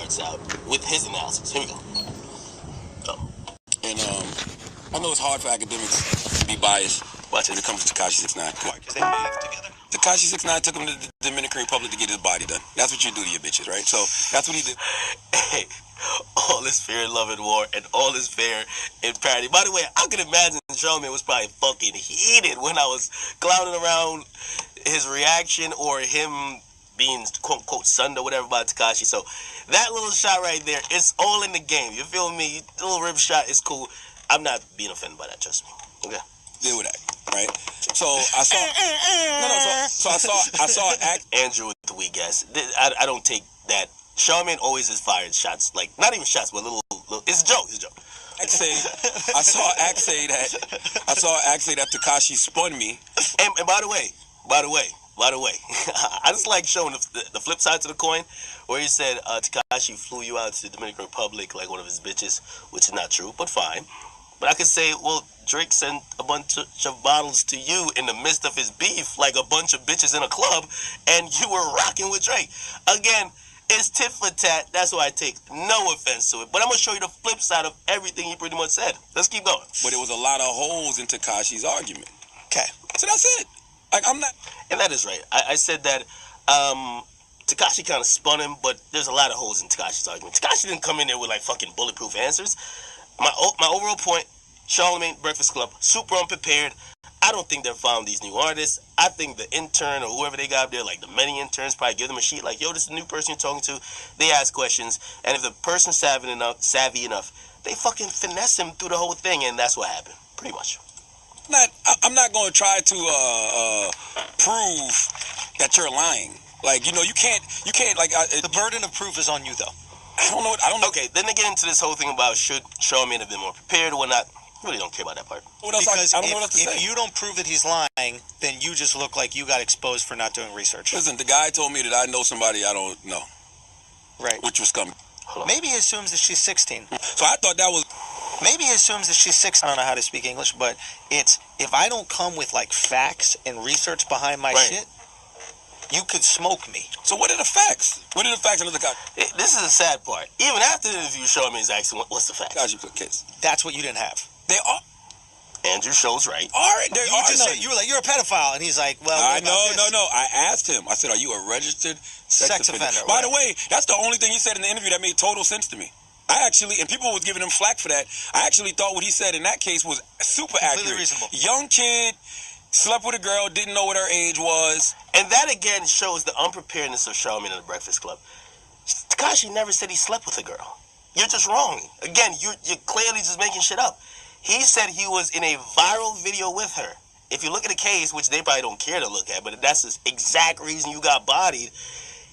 lights out with his analysis. Here we go. And I know it's hard for academics to be biased when it comes to Tekashi 6ix9ine. Because they live together. Tekashi 6ix9ine took him to the Dominican Republic to get his body done. That's what you do to your bitches, right? So that's what he did. Hey, all is fair in love and war, and all is fair in parody. By the way, I could imagine Charlamagne was probably fucking heated when I was clowning around his reaction or him being quote unquote sunned or whatever by Tekashi. So that little shot right there, it's all in the game. You feel me? The little rib shot is cool. I'm not being offended by that, trust me. Okay. Deal with that, right? So I saw I saw Andrew with the weak guess. I don't take that. Charlamagne always has fired shots, like not even shots, but little it's a joke. It's a joke. I saw Axe say that Tekashi spun me. And by the way, I just like showing the flip side to the coin, where he said Tekashi flew you out to the Dominican Republic like one of his bitches, which is not true, but fine. But I could say, well, Drake sent a bunch of bottles to you in the midst of his beef, like a bunch of bitches in a club, and you were rocking with Drake. Again, it's tit for tat. That's why I take no offense to it. But I'm going to show you the flip side of everything he pretty much said. Let's keep going. But it was a lot of holes in Tekashi's argument. Okay. So that's it. Like, I'm not... And that is right. I said that Tekashi kind of spun him, but there's a lot of holes in Tekashi's argument. Tekashi didn't come in there with, like, fucking bulletproof answers. My overall point, Charlamagne, Breakfast Club, super unprepared. I don't think they've found these new artists. I think the intern or whoever they got up there, like the many interns, probably give them a sheet like, yo, this is a new person you're talking to. They ask questions, and if the person's savvy enough, they fucking finesse him through the whole thing, and that's what happened, pretty much. I'm not going to try to prove that you're lying. Like, you know, you can't like... the burden of proof is on you, though. I don't know. Okay, then they get into this whole thing about should Charlamagne have been more prepared or whatnot. I really don't care about that part. Because I don't know what else to say. If you don't prove that he's lying, then you just look like you got exposed for not doing research. Listen, the guy told me that I know somebody I don't know. Right. Which was coming. Maybe he assumes that she's 16. So I thought that was... Maybe he assumes that she's 16. I don't know how to speak English, but it's, if I don't come with, like, facts and research behind my shit, you could smoke me. So what are the facts? What are the facts under the guy? This is the sad part. Even after the interview, Charlamagne's asking, what's the facts? Guys, you put kids. That's what you didn't have. They are... Andrew Schultz, right? All right, they are. You were like, you're a pedophile, and he's like, well, No. I asked him. I said, are you a registered sex offender? By the way, that's the only thing he said in the interview that made total sense to me. I actually, and people was giving him flack for that. I actually thought what he said in that case was super completely accurate. Reasonable. Young kid, slept with a girl, didn't know what her age was. And that again shows the unpreparedness of Charlamagne in the Breakfast Club. Tekashi never said he slept with a girl. You're just wrong. Again, you're clearly just making shit up. He said he was in a viral video with her. If you look at the case, which they probably don't care to look at, but that's the exact reason you got bodied,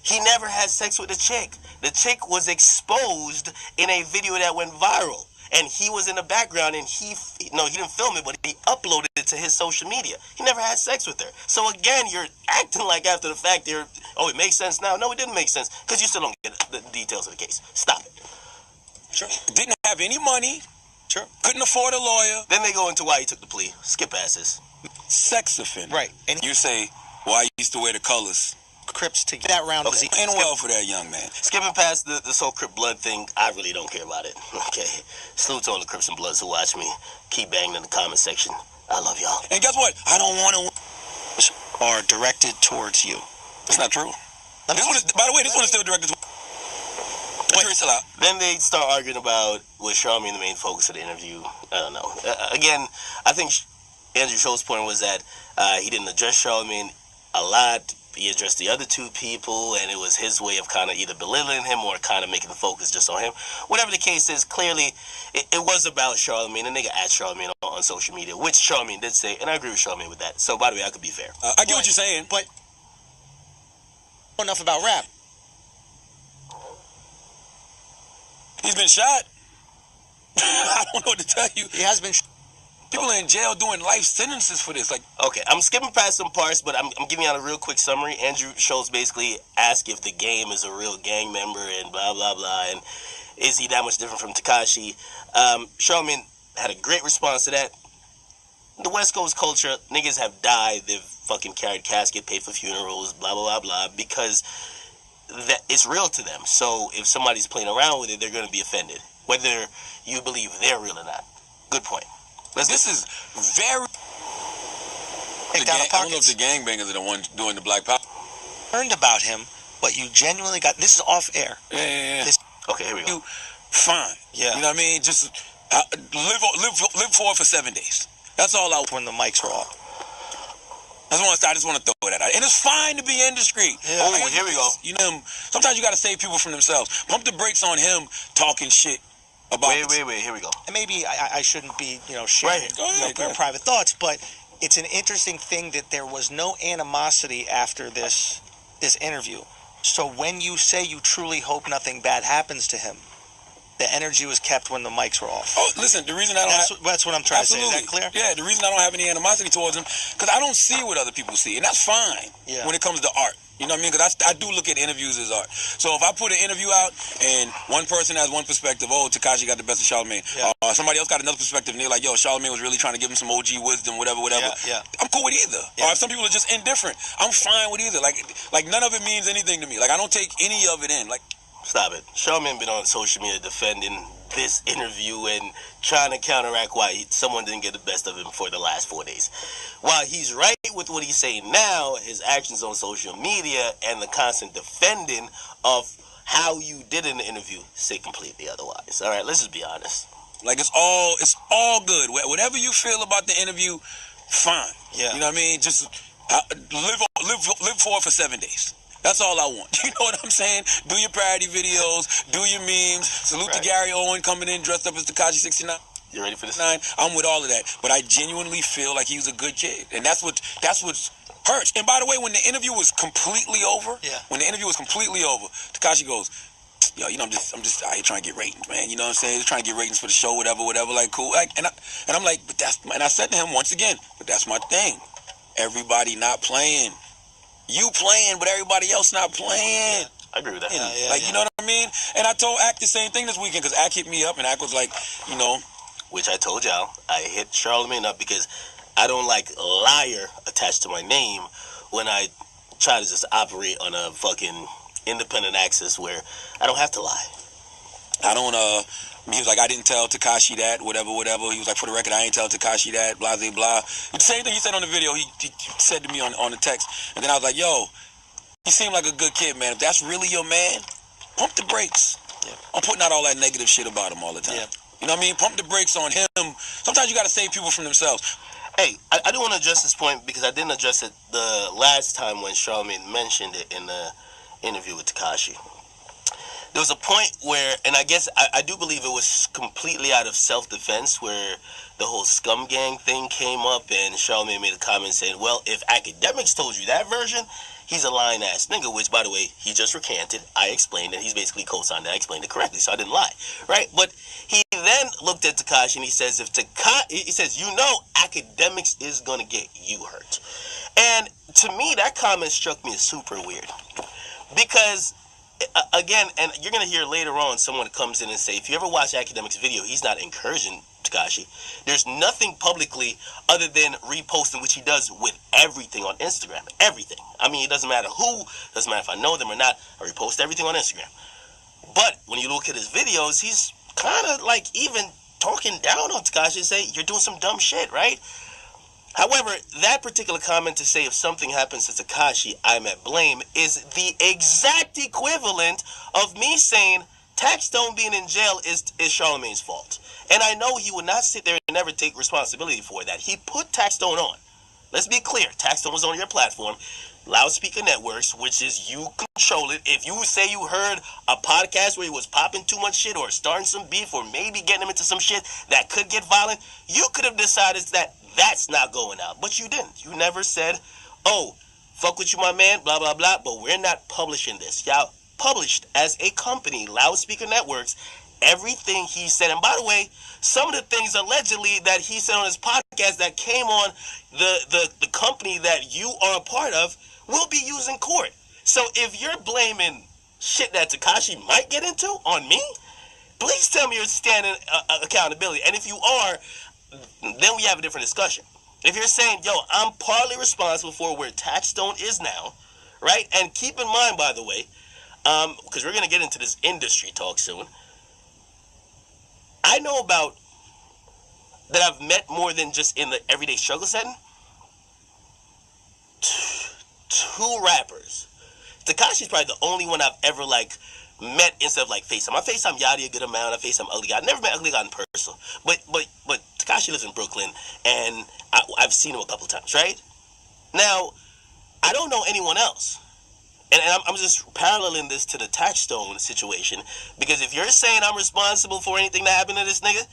he never had sex with the chick. The chick was exposed in a video that went viral. And he was in the background, and he didn't film it, but he uploaded it to his social media. He never had sex with her. So again, you're acting like after the fact, it makes sense now. No, it didn't make sense, because you still don't get the details of the case. Stop it. Sure. Didn't have any money. Sure. Couldn't afford a lawyer. Then they go into why he took the plea. Skip asses. Sex offender. Right. And you say, why he used to wear the colors. Crips to get that round. Okay. And well for that young man. Skipping past this whole Crip blood thing, I really don't care about it. Okay. Salute to all the Crips and Bloods who watch me. Keep banging in the comment section. I love y'all. And guess what? I don't want to... Are directed towards you. That's not true. By the way, this one is still directed towards... Then they start arguing about was Charlamagne the main focus of the interview. I don't know. Again, I think Andrew Schultz's point was that he didn't address Charlamagne a lot. He addressed the other two people, and it was his way of kind of either belittling him or kind of making the focus just on him. Whatever the case is, clearly it was about Charlamagne, and they got at Charlamagne on social media, which Charlamagne did say, and I agree with Charlamagne with that. So, by the way, I could be fair. I get what you're saying. But enough about rap. He's been shot. I don't know what to tell you. He has been shot. People are in jail doing life sentences for this. Okay, I'm skipping past some parts, but I'm giving out a real quick summary. Andrew Schultz basically asked if the game is a real gang member and blah, blah, blah, and is he that much different from Tekashi? Charlamagne had a great response to that. The West Coast culture, niggas have died, they've fucking carried casket, paid for funerals, blah, blah, blah, blah, because that it's real to them. So if somebody's playing around with it, they're going to be offended, whether you believe they're real or not. Good point. This is very. I don't know if the gangbangers are the ones doing the Black Power. Learned about him, but you genuinely got. This is off air. Yeah. Okay, here we go. Fine. Yeah. You know what I mean? Just live for it for 7 days. That's all I. When the mics were off. I just want to throw that out. And it's fine to be indiscreet. Yeah. Oh, here we go. You know, sometimes you got to save people from themselves. Pump the brakes on him talking shit about. Wait. Here we go. And maybe I shouldn't be, sharing your private thoughts, but it's an interesting thing that there was no animosity after this interview. So when you say you truly hope nothing bad happens to him, the energy was kept when the mics were off. Oh, listen, the reason I don't... That's what I'm trying to say. Is that clear? Yeah, the reason I don't have any animosity towards him, because I don't see what other people see, and that's fine when it comes to art. You know what I mean? Because I do look at interviews as art. So if I put an interview out and one person has one perspective, Tekashi got the best of Charlamagne. Yeah. Somebody else got another perspective and they're like, yo, Charlamagne was really trying to give him some OG wisdom, whatever. Yeah. I'm cool with either. Yeah. Or if some people are just indifferent, I'm fine with either. Like none of it means anything to me. Like I don't take any of it in. Like, stop it. Charlamagne been on social media defending this interview and trying to counteract why someone didn't get the best of him for the last 4 days. While he's right with what he's saying now, his actions on social media and the constant defending of how you did in the interview say completely otherwise. All right, let's just be honest. Like it's all good. Whatever you feel about the interview, fine. Yeah. You know what I mean? Just live for it for 7 days. That's all I want. You know what I'm saying? Do your parody videos, do your memes. Salute to Gary Owen coming in dressed up as Tekashi 6ix9ine. You ready for this? I'm with all of that, but I genuinely feel like he was a good kid, and that's what hurts. And by the way, when the interview was completely over, Tekashi goes, yo, I'm just out here trying to get ratings, man. You know what I'm saying? Just trying to get ratings for the show, whatever. Like cool. And I'm like, and I said to him once again, but that's my thing. Everybody not playing. You playing, but everybody else not playing. I agree with that. You know what I mean? And I told Ak the same thing this weekend, because Ak hit me up, and Ak was like, Which I told y'all, I hit Charlamagne up because I don't like liar attached to my name when I try to just operate on a fucking independent axis where I don't have to lie. He was like, I didn't tell Tekashi that, whatever. He was like, for the record, I ain't tell Tekashi that, blah, blah, blah. The same thing he said on the video, he said to me on the text. And then I was like, yo, he seemed like a good kid, man. If that's really your man, pump the brakes. Yeah. I'm putting out all that negative shit about him all the time. Yeah. You know what I mean? Pump the brakes on him. Sometimes you got to save people from themselves. Hey, I do want to address this point because I didn't address it the last time when Charlamagne mentioned it in the interview with Tekashi. There was a point where, and I guess I do believe it was completely out of self-defense, where the whole scum gang thing came up and Charlamagne made a comment saying, well, if Akademiks told you that version, he's a lying ass nigga, which, by the way, he just recanted. I explained it. He's basically co-signed that. I explained it correctly, so I didn't lie, right? But he then looked at Tekashi and he says, he says, Akademiks is going to get you hurt. And to me, that comment struck me as super weird because, again, and you're going to hear later on someone comes in and say, if you ever watch Akademiks' video, he's not encouraging Tekashi. There's nothing publicly other than reposting, which he does with everything on Instagram. Everything. I mean, it doesn't matter who, doesn't matter if I know them or not, I repost everything on Instagram. But when you look at his videos, he's kind of like even talking down on Tekashi and say, you're doing some dumb shit, right? However, that particular comment to say if something happens to Tekashi, I'm at blame, is the exact equivalent of me saying Taxstone being in jail is Charlamagne's fault. And I know he would not sit there and never take responsibility for that. He put Taxstone on. Let's be clear. Taxstone was on your platform. Loudspeaker Networks, which is you control it. If you say you heard a podcast where he was popping too much shit or starting some beef or maybe getting him into some shit that could get violent, you could have decided that that's not going out. But you didn't. You never said, oh, fuck with you, my man, blah, blah, blah, but we're not publishing this. Y'all published as a company, Loudspeaker Networks, everything he said. And by the way, some of the things allegedly that he said on his podcast that came on the company that you are a part of will be used in court. So if you're blaming shit that Tekashi might get into on me, please tell me you're standing accountability. And if you are, then we have a different discussion. If you're saying, yo, I'm partly responsible for where Taxstone is now, right? And keep in mind, by the way, because we're gonna get into this industry talk soon. I know about that I've met more than just in the everyday struggle setting. Two rappers. Tekashi's probably the only one I've ever met instead of FaceTime. I FaceTime Yachty a good amount. I FaceTime Ugly God. I never met Ugly God in person. But Tekashi lives in Brooklyn, and I've seen him a couple times. Right now, I don't know anyone else. And I'm just paralleling this to the Taxstone situation, because if you're saying I'm responsible for anything that happened to this nigga,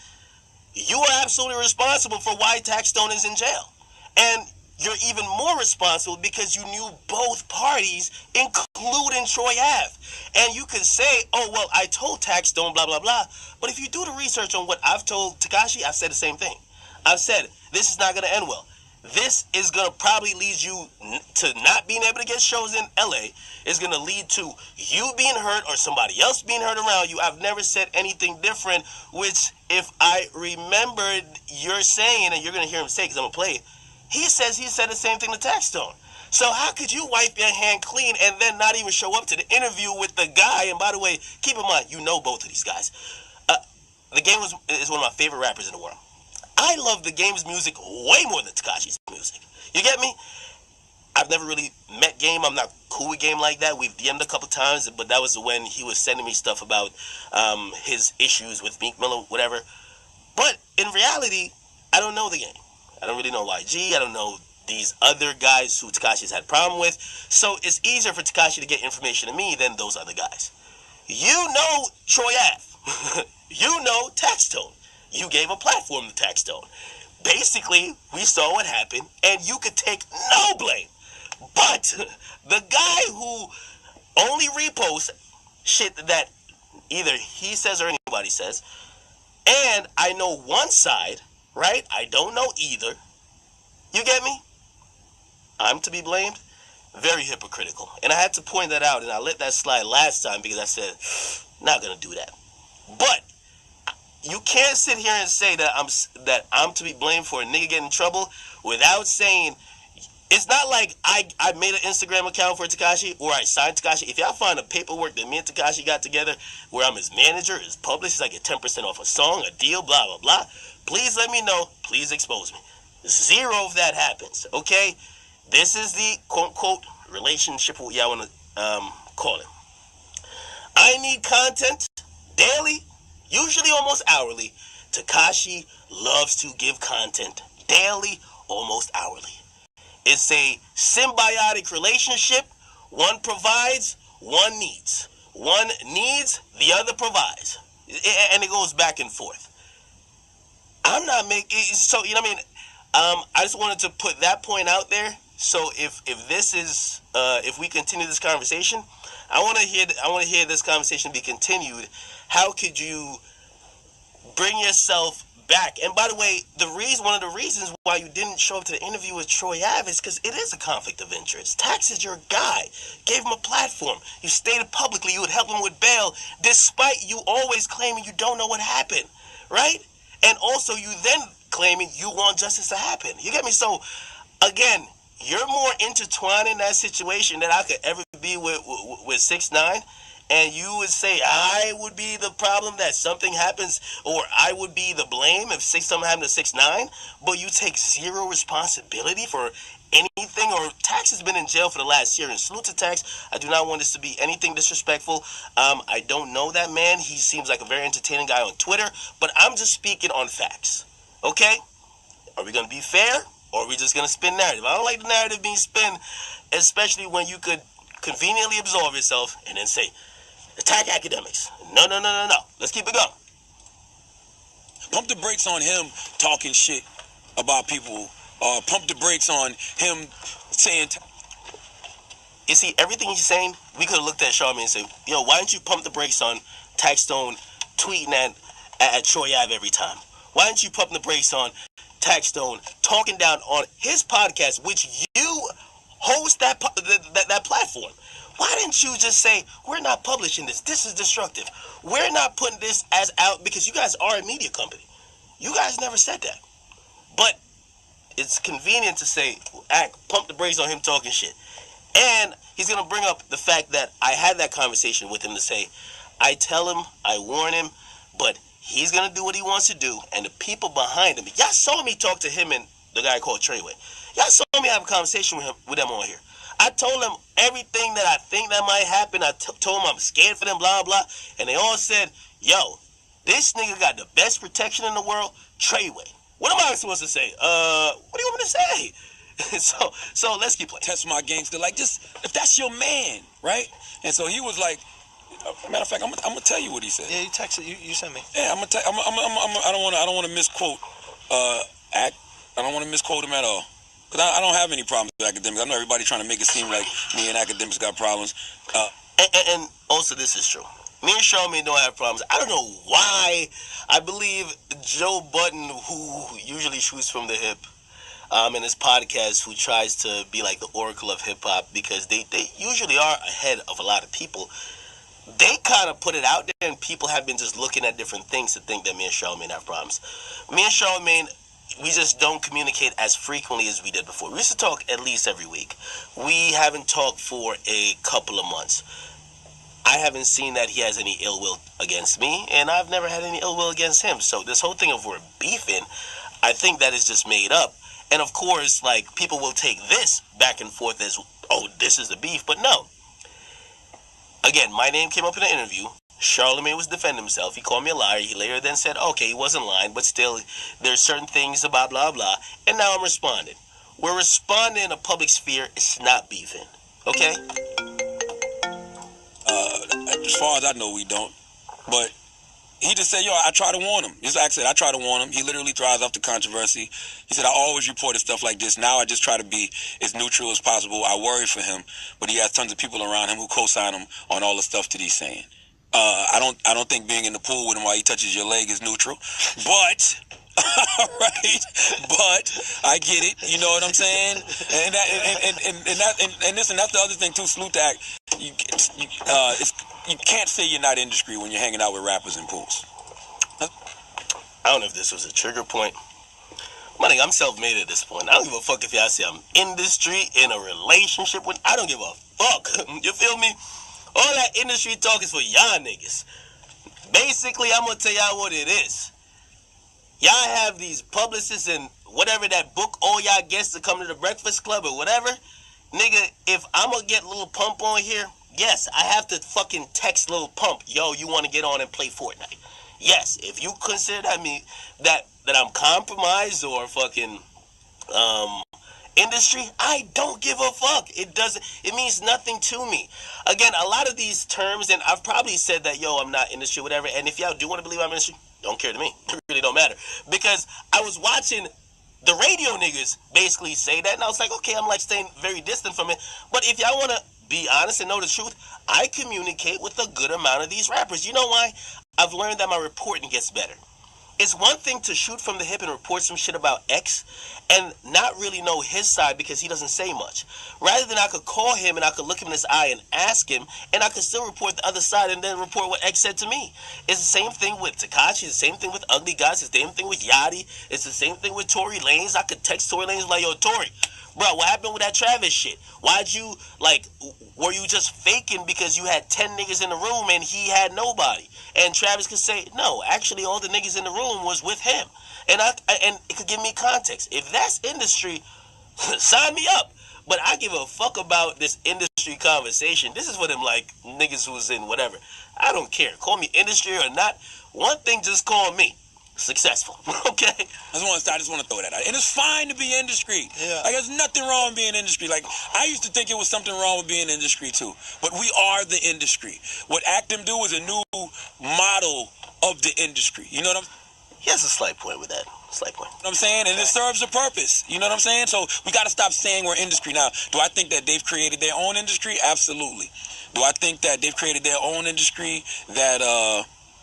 you are absolutely responsible for why Taxstone is in jail. And you're even more responsible because you knew both parties, including Troy Ave. And you could say, oh, well, I told Taxstone, blah, blah, blah. But if you do the research on what I've told Tekashi, I've said the same thing. I've said, this is not going to end well. This is going to probably lead you to not being able to get shows in LA. It's going to lead to you being hurt or somebody else being hurt around you. I've never said anything different, which if I remembered you're saying, and you're going to hear him say because I'm going to play it, he says he said the same thing to Taxstone. So how could you wipe your hand clean and then not even show up to the interview with the guy? And by the way, keep in mind, you know both of these guys. The Game is one of my favorite rappers in the world. I love the Game's music way more than Tekashi's music. You get me? I've never really met Game. I'm not cool with Game like that. We've DM'd a couple times, but that was when he was sending me stuff about his issues with Meek Mill, whatever. But in reality, I don't know the Game. I don't really know YG. I don't know these other guys who Tekashi's had a problem with. So it's easier for Tekashi to get information to me than those other guys. You know Troy Ave. You know Taxstone. You gave a platform to Taxstone. Basically, we saw what happened, and you could take no blame. But the guy who only reposts shit that either he says or anybody says, and I know one side, right? I don't know either. You get me? I'm to be blamed? Very hypocritical. And I had to point that out, and I let that slide last time because I said, not going to do that. But you can't sit here and say that I'm to be blamed for a nigga getting in trouble without saying, it's not like I made an Instagram account for Tekashi or I signed Tekashi. If y'all find the paperwork that me and Tekashi got together where I'm his manager, his publicist, I get 10% off a song, a deal, blah, blah, blah, please let me know. Please expose me. Zero of that happens, okay? This is the quote-unquote relationship, what y'all want to call it. I need content daily, usually almost hourly. Tekashi loves to give content daily, almost hourly. It's a symbiotic relationship. One provides, one needs. One needs, the other provides. And it goes back and forth. I'm not making, so, you know what I mean? I just wanted to put that point out there. So if this is, if we continue this conversation, I want to hear this conversation be continued. How could you bring yourself back? And by the way, one of the reasons why you didn't show up to the interview with Troy Ave is because it is a conflict of interest. Tax is your guy. Gave him a platform. You stated publicly you would help him with bail, despite you always claiming you don't know what happened, right? And also you then claiming you want justice to happen. You get me? So again, you're more intertwined in that situation than I could ever be with 6ix9ine. And you would say I would be the problem that something happens, or I would be the blame if something happened to 6ix9ine, but you take zero responsibility for anything. Or Tax has been in jail for the last year, and salute to Tax. I do not want this to be anything disrespectful. I don't know that man. He seems like a very entertaining guy on Twitter, but I'm just speaking on facts. Okay? Are we going to be fair, or are we just going to spin narrative? I don't like the narrative being spun, especially when you could conveniently absolve yourself and then say, attack Akademiks. No. Let's keep it going. Pump the brakes on him talking shit about people. Pump the brakes on him saying... You see, everything he's saying, we could have looked at Charlamagne and said, yo, why don't you pump the brakes on Taxstone tweeting at Troy Ave every time? Why don't you pump the brakes on Taxstone talking down on his podcast, which you host that platform? Why didn't you just say, we're not publishing this. This is destructive. We're not putting this as out, because you guys are a media company. You guys never said that. But it's convenient to say, pump the brakes on him talking shit. And he's going to bring up the fact that I had that conversation with him to say, I tell him, I warn him, but he's going to do what he wants to do. And the people behind him, y'all saw me talk to him and the guy called Treyway. Y'all saw me have a conversation with them on here. I told them everything that I think that might happen. I told them I'm scared for them, blah, blah. And they all said, yo, this nigga got the best protection in the world, Treyway. What am I supposed to say? What do you want me to say? so let's keep playing. Test my gangster, like, just if that's your man, right? And so he was like, matter of fact, I'm gonna tell you what he said. Yeah, you texted. You sent me. Yeah, I don't want to misquote. I don't want to misquote him at all. Because I don't have any problems with Akademiks. I know everybody trying to make it seem like me and Akademiks got problems. And also, this is true. Me and Charlamagne don't have problems. I don't know why. I believe Joe Budden, who usually shoots from the hip, in his podcast, who tries to be like the oracle of hip-hop, because they usually are ahead of a lot of people. They kind of put it out there, and people have been just looking at different things to think that me and Charlamagne have problems. Me and Charlamagne, we just don't communicate as frequently as we did before. We used to talk at least every week. We haven't talked for a couple of months. I haven't seen that he has any ill will against me, and I've never had any ill will against him. So this whole thing of we're beefing, I think that is just made up. And of course, like, people will take this back and forth as, oh, this is the beef. But no. Again, my name came up in an interview. Charlamagne was defending himself. He called me a liar. He later then said, okay, he wasn't lying, but still, there's certain things about blah, blah. And now I'm responding. We're responding in a public sphere. It's not beefing. Okay? As far as I know, we don't. But he just said, yo, I try to warn him. Just like I said, I try to warn him. He literally thrives off the controversy. He said, I always reported stuff like this. Now I just try to be as neutral as possible. I worry for him, but he has tons of people around him who co-sign him on all the stuff that he's saying. I don't think being in the pool with him while he touches your leg is neutral, but right. But I get it. You know what I'm saying? And that's the other thing too. Salute to Act. You can't say you're not industry when you're hanging out with rappers in pools. I don't know if this was a trigger point. I'm self-made at this point. I don't give a fuck if y'all say I'm industry, in a relationship with. I don't give a fuck. You feel me? All that industry talk is for y'all niggas. Basically, I'm gonna tell y'all what it is. Y'all have these publicists and whatever that book all y'all guests to come to the Breakfast Club or whatever. Nigga, if I'm gonna get Lil Pump on here, yes, I have to fucking text Lil Pump, yo, you want to get on and play Fortnite? Yes, if you consider that I'm compromised or fucking industry, I don't give a fuck. It means nothing to me. Again, a lot of these terms, and I've probably said that, yo, I'm not industry, whatever, and if y'all do want to believe I'm industry, don't care to me. It really don't matter. Because I was watching the radio niggas basically say that, and I was like, okay, I'm like staying very distant from it. But if y'all want to be honest and know the truth, I communicate with a good amount of these rappers. You know why? I've learned that my reporting gets better. It's one thing to shoot from the hip and report some shit about X and not really know his side because he doesn't say much. Rather than I could call him and I could look him in his eye and ask him, and I could still report the other side and then report what X said to me. It's the same thing with Tekashi, the same thing with Ugly Guys, it's the same thing with Yachty, it's the same thing with Tory Lanez. I could text Tory Lanez like, yo, Tory, bro, what happened with that Travis shit? Why'd you, were you just faking because you had 10 niggas in the room and he had nobody? And Travis could say, no, actually all the niggas in the room was with him. And it could give me context. If that's industry, sign me up. But I give a fuck about this industry conversation. This is for them niggas who's in whatever. I don't care. Call me industry or not. One thing, just call me successful. Okay? I just want to throw that out. And it's fine to be industry. Yeah. There's nothing wrong with being industry. I used to think it was something wrong with being industry too. But we are the industry. What Actim do is a new model of the industry. You know what I'm saying? He has a slight point with that. Slight point. You know what I'm saying? And it serves a purpose. You know what I'm saying? So we got to stop saying we're industry. Now, do I think that they've created their own industry? Absolutely. Do I think that they've created their own industry that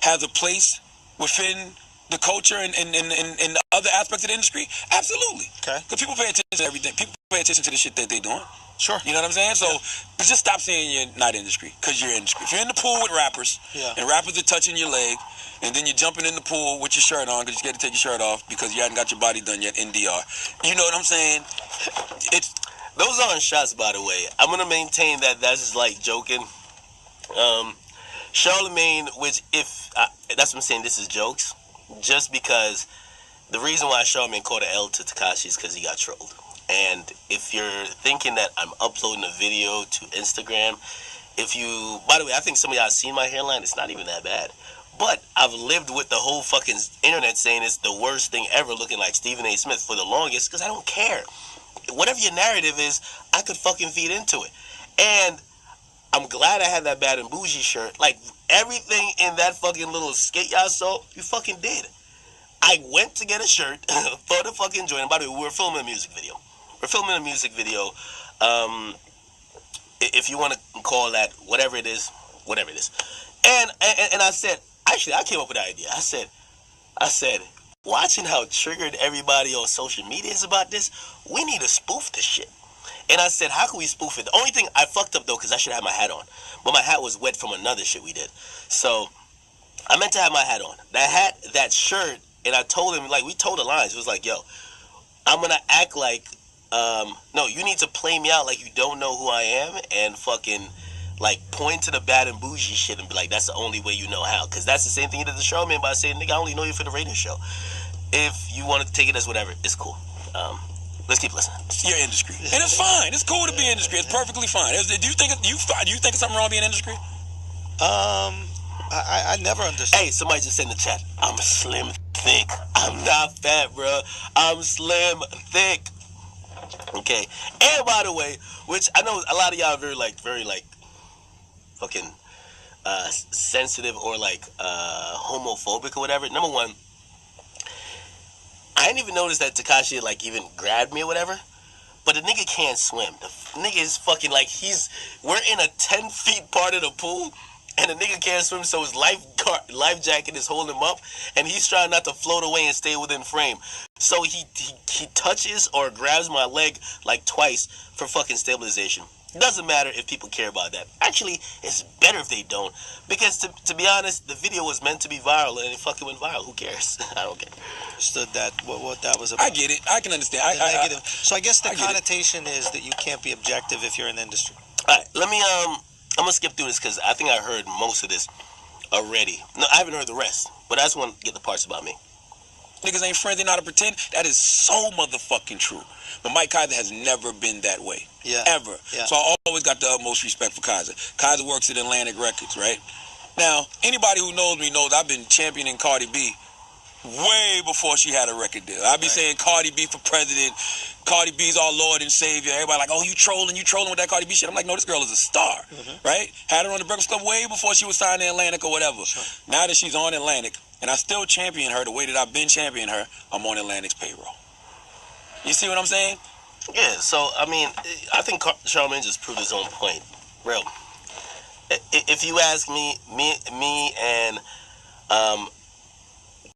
has a place within the culture and the other aspects of the industry? Absolutely. Okay. Because people pay attention to everything. People pay attention to the shit that they're doing. Sure. You know what I'm saying? So just stop saying you're not industry, because you're industry. If you're in the pool with rappers, and rappers are touching your leg, and then you're jumping in the pool with your shirt on because you got to take your shirt off because you hadn't got your body done yet in DR. You know what I'm saying? those aren't shots, by the way. I'm gonna maintain that that's just like joking. Charlamagne, which that's what I'm saying. This is jokes, just because the reason why Charlamagne called an L to Tekashi is because he got trolled. And if you're thinking that I'm uploading a video to Instagram, by the way, I think some of y'all seen my hairline. It's not even that bad. But I've lived with the whole fucking internet saying it's the worst thing ever, looking like Stephen A. Smith for the longest, because I don't care. Whatever your narrative is, I could fucking feed into it. And I'm glad I had that Bad and Bougie shirt. Like, everything in that fucking little skit y'all saw, you fucking did. I went to get a shirt for the fucking joint. And by the way, we're filming a music video. If you want to call that whatever it is. And I said, actually, I came up with the idea. I said, watching how triggered everybody on social media is about this, we need to spoof this shit. And I said, how can we spoof it? The only thing I fucked up, though, because I should have my hat on. But my hat was wet from another shit we did. So I meant to have my hat on. That hat, that shirt, and I told him, like, we told the lines. It was like, yo, I'm going to act like, no, you need to play me out like you don't know who I am and fucking, like, point to the Bad and Bougie shit and be like, that's the only way you know how. Because that's the same thing he did to the show, man, by saying, nigga, I only know you for the radio show. If you want to take it as whatever, it's cool. Let's keep listening. You're indiscreet. And it's fine. It's cool to be indiscreet. It's perfectly fine. Do you think it's something wrong being indiscreet? I never understood. Hey, somebody just said in the chat, I'm slim thick. I'm not fat, bro. I'm slim thick. Okay. And by the way, which I know a lot of y'all are very fucking sensitive or like homophobic or whatever. Number one, I didn't even notice that Tekashi like even grabbed me or whatever. But the nigga can't swim. The nigga is fucking like we're in a 10 feet part of the pool and the nigga can't swim, so his life jacket is holding him up and he's trying not to float away and stay within frame. So he touches or grabs my leg like twice for fucking stabilization. Doesn't matter if people care about that. Actually, it's better if they don't. Because to be honest, the video was meant to be viral and it fucking went viral. Who cares? I don't care. Understood that what that was about. I get it. I can understand. So I guess the connotation is that you can't be objective if you're in the industry. Alright, let me I'm gonna skip through this because I think I heard most of this already. No, I haven't heard the rest. But I just want to get the parts about me. Niggas ain't friends, they know how to pretend. That is so motherfucking true. But Mike Kaiser has never been that way. Yeah. Ever. Yeah. So I always got the utmost respect for Kaiser. Kaiser works at Atlantic Records, right? Now, anybody who knows me knows I've been championing Cardi B way before she had a record deal. I'd be saying Cardi B for president. Cardi B's our Lord and Savior. Everybody like, oh, you trolling with that Cardi B shit. I'm like, no, this girl is a star, right? Had her on the Breakfast Club way before she was signed to Atlantic or whatever. Sure. Now that she's on Atlantic, and I still champion her the way that I've been championing her, I'm on Atlantic's payroll. You see what I'm saying? Yeah, so, I mean, I think Charlamagne just proved his own point. Real. If you ask me and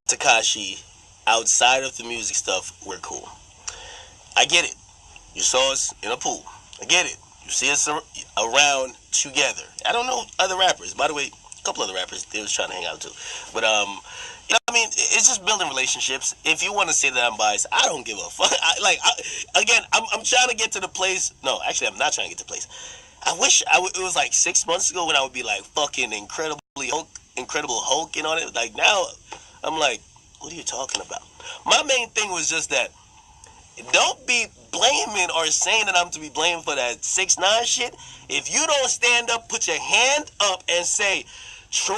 Tekashi, outside of the music stuff, we're cool. I get it. You saw us in a pool. I get it. You see us around together. I don't know other rappers. By the way, a couple other rappers, they was trying to hang out too. But, you know what I mean? It's just building relationships. If you want to say that I'm biased, I don't give a fuck. I'm trying to get to the place. No, actually, I'm not trying to get to the place. I wish it was like 6 months ago when I would be like fucking Incredible Hulk and all that. Like now, I'm like, what are you talking about? My main thing was just that don't be blaming or saying that I'm to be blamed for that 6ix9ine shit. If you don't stand up, put your hand up and say, Troy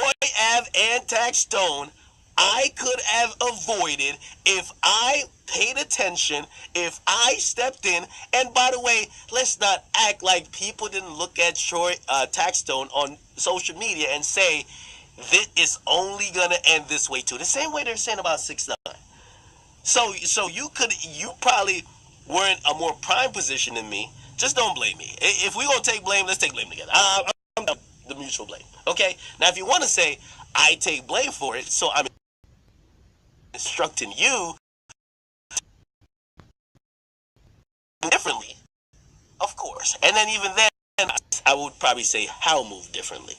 Ave and Tax Stone, I could have avoided if I paid attention, if I stepped in. And by the way, let's not act like people didn't look at Troy Tax Stone on social media and say, this is only gonna end this way too. The same way they're saying about 6ix9ine. So you probably were in a more prime position than me. Just don't blame me. If we're gonna take blame, let's take blame together. I'm the mutual blame. Okay? Now if you wanna say I take blame for it, so I'm instructing you differently, of course. And then even then I would probably say how move differently.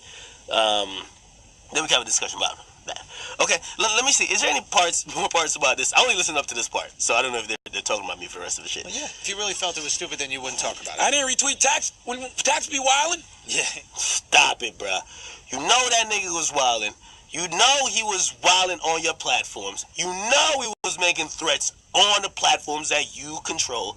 Then we can have a discussion about it. bad. Okay, let me see. Is there any more parts about this? I only listened up to this part, so I don't know if they're talking about me for the rest of the shit. Well, yeah. If you really felt it was stupid, then you wouldn't talk about it. I didn't retweet Tax when Tax be wildin'. Yeah. Stop it, bruh. You know that nigga was wildin'. You know he was wildin' on your platforms. You know he was making threats on the platforms that you control.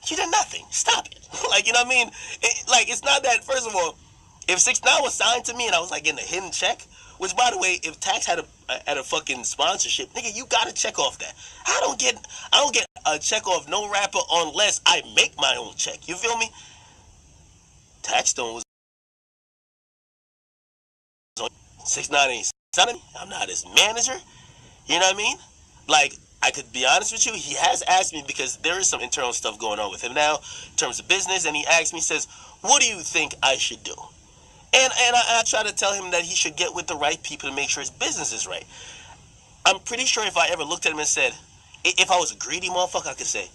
You did nothing. Stop it. Like, you know what I mean? It's not that, first of all, if 6ix9ine was signed to me and I was like getting a hidden check, which by the way, if Tax had a fucking sponsorship, nigga, you gotta check off that. I don't get a check off no rapper unless I make my own check. You feel me? Taxstone was 6ix9ine ain't signing me. I'm not his manager. You know what I mean? Like, I could be honest with you, he has asked me because there is some internal stuff going on with him now in terms of business, and he asked me, says, what do you think I should do? And I try to tell him that he should get with the right people to make sure his business is right. I'm pretty sure if I ever looked at him and said, if I was a greedy motherfucker, I could say,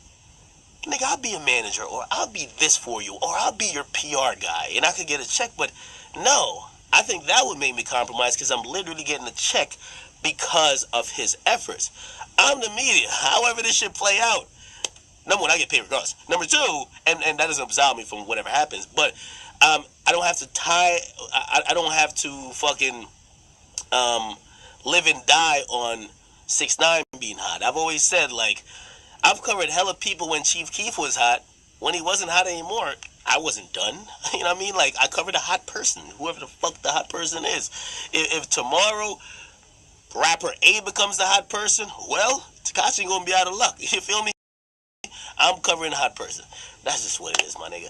nigga, I'll be a manager, or I'll be this for you, or I'll be your PR guy, and I could get a check. But no, I think that would make me compromise because I'm literally getting a check because of his efforts. I'm the media. However this should play out, number one, I get paid regardless. Number two, and that doesn't absolve me from whatever happens, but I don't have to I don't have to fucking live and die on 6ix9ine being hot. I've always said, like, I've covered hella people when Chief Keef was hot. When he wasn't hot anymore, I wasn't done. You know what I mean? Like, I covered a hot person, whoever the fuck the hot person is. If tomorrow rapper A becomes the hot person, well, Tekashi ain't gonna be out of luck. You feel me? I'm covering a hot person. That's just what it is, my nigga.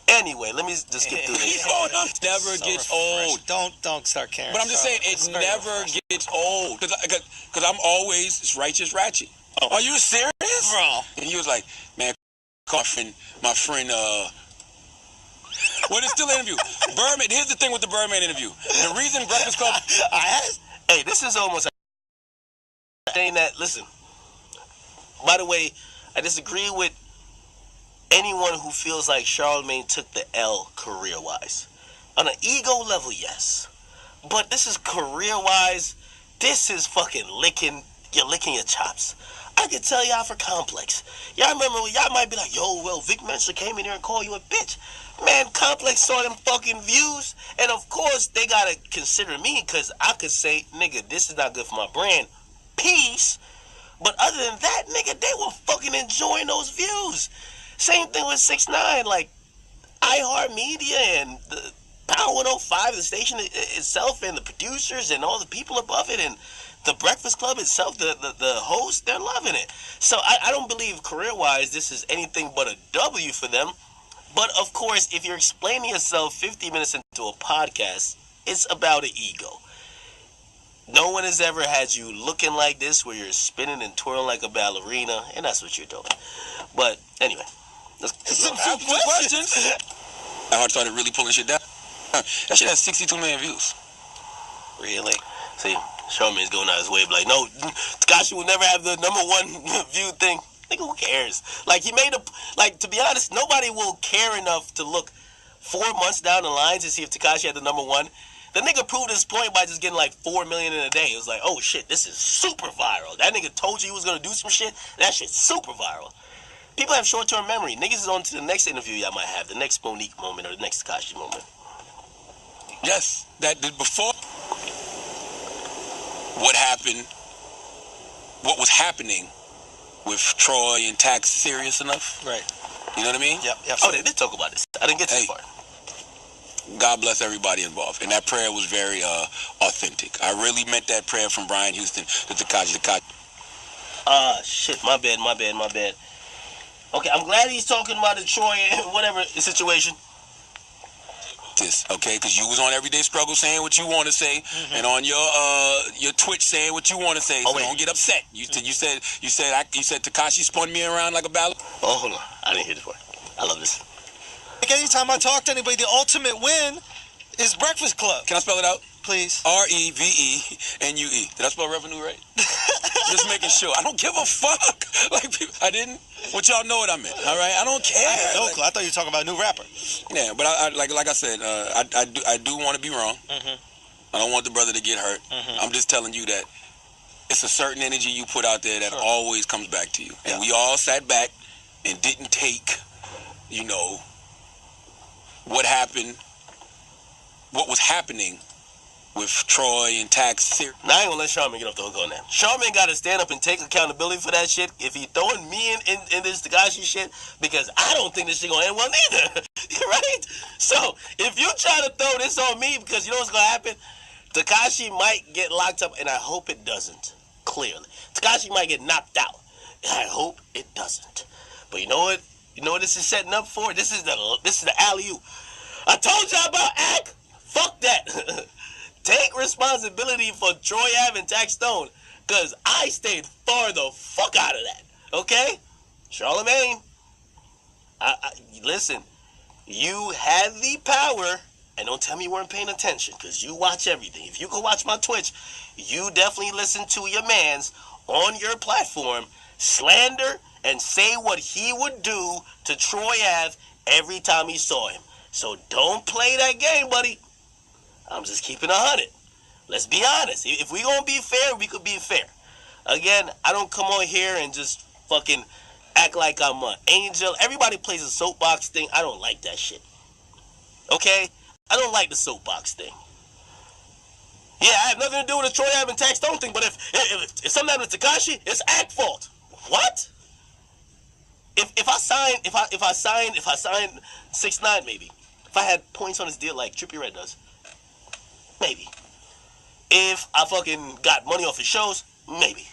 Anyway, let me just get through this. It never gets old. Don't start caring. But I'm just saying, it never gets old. Because I'm always it's righteous ratchet. Oh. Are you serious? Bro. And he was like, man, my friend, well, it's still an interview. Birdman, here's the thing with the Birdman interview. The reason Breakfast Club... Hey, this is almost saying that, listen, by the way, I disagree with anyone who feels like Charlamagne took the L career-wise. On an ego level, yes. But this is career-wise, this is fucking licking your chops. I can tell y'all for Complex. Y'all remember, y'all might be like, yo, well, Vic Mensa came in here and called you a bitch. Man, Complex saw them fucking views, and of course, they gotta consider me, because I could say, nigga, this is not good for my brand. Peace. But other than that, nigga, they were fucking enjoying those views. Same thing with 6ix9ine, like, iHeartMedia and the Power 105, the station itself, and the producers and all the people above it, and the Breakfast Club itself, the host, they're loving it. So I don't believe career-wise this is anything but a W for them. But of course, if you're explaining yourself 50 minutes into a podcast, it's about an ego. No one has ever had you looking like this where you're spinning and twirling like a ballerina, and that's what you're doing. But anyway, let's some questions. I started really pulling shit down. That shit has 62 million views. Really? See, Charlamagne's going out his way, like, no, Tekashi will never have the #1 view thing. Nigga, who cares? Like, he made to be honest, nobody will care enough to look 4 months down the line to see if Tekashi had the #1. The nigga proved his point by just getting like 4 million in a day. It was like, oh shit, this is super viral. That nigga told you he was gonna do some shit. That shit's super viral. People have short-term memory. Niggas is on to the next interview y'all might have, the next Monique moment or the next Tekashi moment. Yes, that did before. What was happening with Troy and Tax serious enough? Right. You know what I mean? Yep. Oh, they did talk about this. I didn't get too far. God bless everybody involved. And that prayer was very authentic. I really meant that prayer from Brian Houston to Tekashi. Shit, my bad. Okay, I'm glad he's talking about the Troy and whatever situation. Okay, because you was on Everyday Struggle saying what you want to say, and on your Twitch saying what you want to say. So don't get upset. You said Tekashi spun me around like a ballad. Oh, hold on, I didn't hear this part. I love this. Like anytime I talk to anybody, the ultimate win is Breakfast Club. Can I spell it out? Please. REVENUE. Did I spell revenue right? Just making sure. I don't give a fuck. Like, I didn't. But y'all know what I meant. All right. I don't care. I thought you were talking about a new rapper. Yeah, but like I said, I do want to be wrong. I don't want the brother to get hurt. I'm just telling you that it's a certain energy you put out there that always comes back to you. And we all sat back and didn't take, you know, what happened, what was happening with Troy and Tax. Now, I ain't gonna let Charlamagne get off the hook on that. Charlamagne gotta stand up and take accountability for that shit. If he throwing me in this Tekashi shit, because I don't think this shit gonna end well neither. Right? So, if you try to throw this on me because you know what's gonna happen, Tekashi might get locked up, and I hope it doesn't. Clearly. Tekashi might get knocked out. I hope it doesn't. But you know what? You know what this is setting up for? This is the alley-oop. I told y'all about Ak. Fuck that. Take responsibility for Troy Ave and Tax Stone, because I stayed far the fuck out of that. Okay? Charlamagne, listen, you had the power, and don't tell me you weren't paying attention, because you watch everything. If you go watch my Twitch, you definitely listen to your mans on your platform slander and say what he would do to Troy Ave every time he saw him. So don't play that game, buddy. I'm just keeping 100. Let's be honest. If we gonna be fair, we could be fair. Again, I don't come on here and just fucking act like I'm an angel. Everybody plays a soapbox thing. I don't like that shit. Okay? I don't like the soapbox thing. Yeah, I have nothing to do with the Troy Ave and Tax Stone thing, but if something happened to Tekashi, it's Ak's fault. What? If I sign 6ix9ine, maybe. If I had points on his deal like Trippie Redd does, maybe. If I fucking got money off his shows, maybe.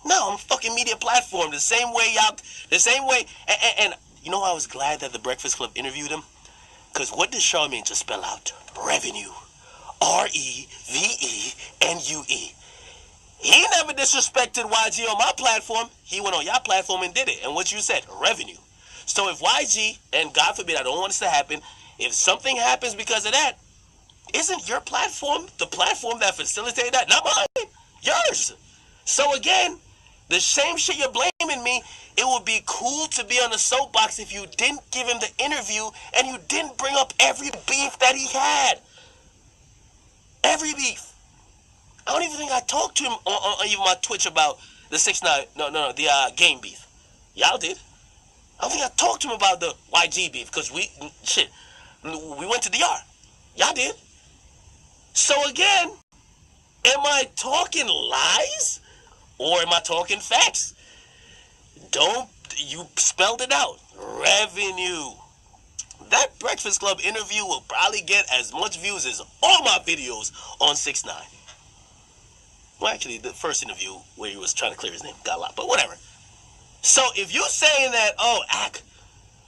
No, I'm a fucking media platform. The same way. And you know, I was glad that the Breakfast Club interviewed him, because what did Charlamagne just spell out? Revenue. REVENUE. He never disrespected YG on my platform. He went on your platform and did it. And what you said, revenue. So if YG, and God forbid, I don't want this to happen, if something happens because of that, isn't your platform the platform that facilitated that? Not mine. Yours. So again, the same shit you're blaming me, it would be cool to be on the soapbox if you didn't give him the interview and you didn't bring up every beef that he had. Every beef. I don't even think I talked to him on even my Twitch about the 6ix9ine, the game beef. Y'all did. I don't think I talked to him about the YG beef, because we went to DR. Y'all did. So again, am I talking lies or am I talking facts? You spelled it out. Revenue. That Breakfast Club interview will probably get as much views as all my videos on 6ix9ine. Well, actually, the first interview where he was trying to clear his name got a lot, but whatever. So if you're saying that, oh, Ak,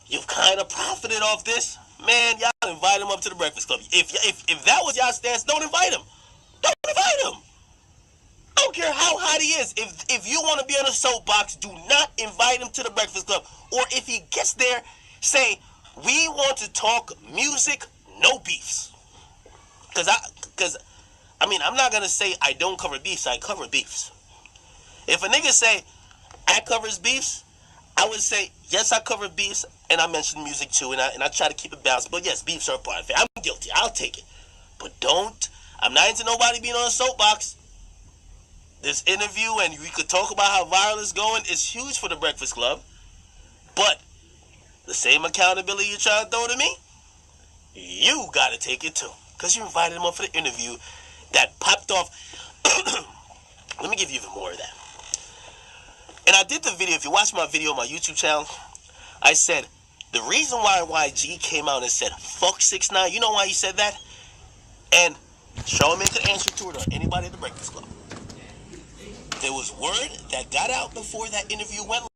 you've kind of profited off this, man, y'all invite him up to the Breakfast Club. If that was y'all stance, don't invite him. Don't invite him. I don't care how hot he is. If you want to be on a soapbox, do not invite him to the Breakfast Club. Or if he gets there, say, we want to talk music, no beefs. Because I'm not going to say I don't cover beefs, I cover beefs. If a nigga say, I covers beefs, I would say, yes, I cover beefs, and I mention music too, and I try to keep it balanced. But yes, beefs are a part of it. I'm guilty. I'll take it. But I'm not into nobody being on a soapbox. This interview, and we could talk about how viral it's going, is huge for the Breakfast Club. But the same accountability you're trying to throw to me, you got to take it too. Because you invited him up for the interview that popped off. Let me give you even more of that. And I did the video. If you watch my video on my YouTube channel, I said the reason why YG came out and said fuck 6ix9ine, you know why he said that? And Charlamagne could answer to it, or anybody at the Breakfast Club. There was word that got out before that interview went